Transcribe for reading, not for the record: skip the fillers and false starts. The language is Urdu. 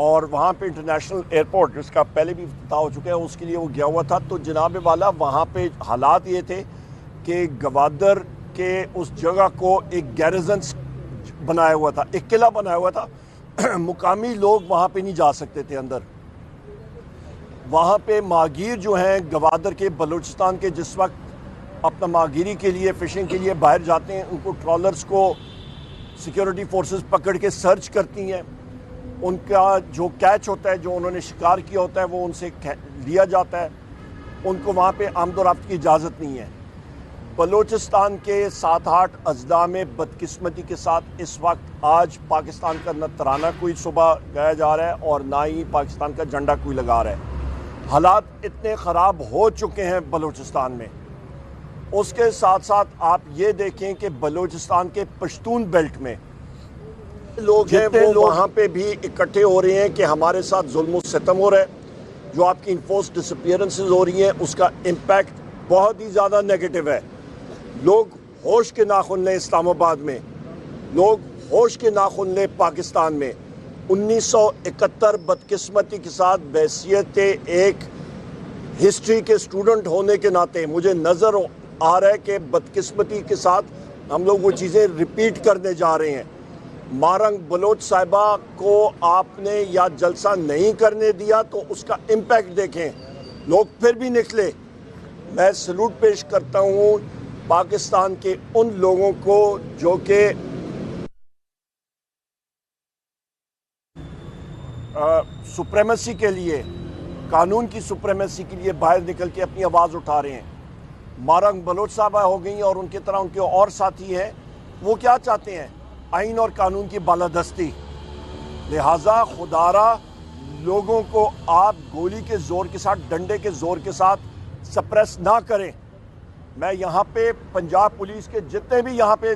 اور وہاں پہ انٹرنیشنل ایئرپورٹ جس کا پہلے بھی افتتاح ہو چکا ہے اس کے لیے وہ گیا ہوا تھا. تو جناب والا وہاں پہ حالات یہ تھے کہ گوادر کے اس جگہ کو ایک گیریزن بنایا ہوا تھا, ایک قلعہ بنایا ہوا تھا. مقامی لوگ وہاں پہ نہیں جا سکتے تھے اندر. وہاں پہ ماہگیر جو ہیں گوادر کے, بلوچستان کے, جس وقت اپنا ماہگیری کے لیے, فشنگ کے لیے باہر جاتے ہیں, ان کو ٹرالرز کو سیکیورٹی فورسز پکڑ کے سرچ کرتی ہیں. ان کا جو کیچ ہوتا ہے, جو انہوں نے شکار کیا ہوتا ہے, وہ ان سے لیا جاتا ہے. ان کو وہاں پہ آمد و رفت کی اجازت نہیں ہے. بلوچستان کے 7-8 اضلاع میں بدقسمتی کے ساتھ اس وقت آج پاکستان کا نہ ترانہ کوئی صبح گایا جا رہا ہے اور نہ ہی پاکستان کا جھنڈا کوئی لگا رہا ہے. حالات اتنے خراب ہو چکے ہیں بلوچستان میں. اس کے ساتھ ساتھ آپ یہ دیکھیں کہ بلوچستان کے پشتون بیلٹ میں لوگ ہیں وہ وہاں پہ بھی اکٹھے ہو رہے ہیں کہ ہمارے ساتھ ظلم و ستم ہو رہا ہے. جو آپ کی انفورس ڈسپیئرنسز ہو رہی ہیں اس کا امپیکٹ بہت ہی زیادہ نیگیٹو ہے. لوگ ہوش کے ناخن لیں اسلام آباد میں, لوگ ہوش کے ناخن لیں پاکستان میں. 1971 بدقسمتی کے ساتھ بحیثیت ایک ہسٹری کے اسٹوڈنٹ ہونے کے ناطے مجھے نظر آ رہا ہے کہ بدقسمتی کے ساتھ ہم لوگ وہ چیزیں ریپیٹ کرنے جا رہے ہیں. مارنگ بلوچ صاحبہ کو آپ نے یا جلسہ نہیں کرنے دیا تو اس کا امپیکٹ دیکھیں. لوگ پھر بھی نکلے. میں سلوٹ پیش کرتا ہوں پاکستان کے ان لوگوں کو جو کہ سپریمیسی کے لیے, قانون کی سپریمیسی کے لیے باہر نکل کے اپنی آواز اٹھا رہے ہیں. مارنگ بلوچ صاحبہ ہو گئی اور ان کی طرح ان کے اور ساتھی ہیں. وہ کیا چاہتے ہیں؟ آئین اور قانون کی بالادستی. لہٰذا خدارا لوگوں کو آپ گولی کے زور کے ساتھ, ڈنڈے کے زور کے ساتھ سپریس نہ کریں. میں یہاں پہ پنجاب پولیس کے جتنے بھی یہاں پہ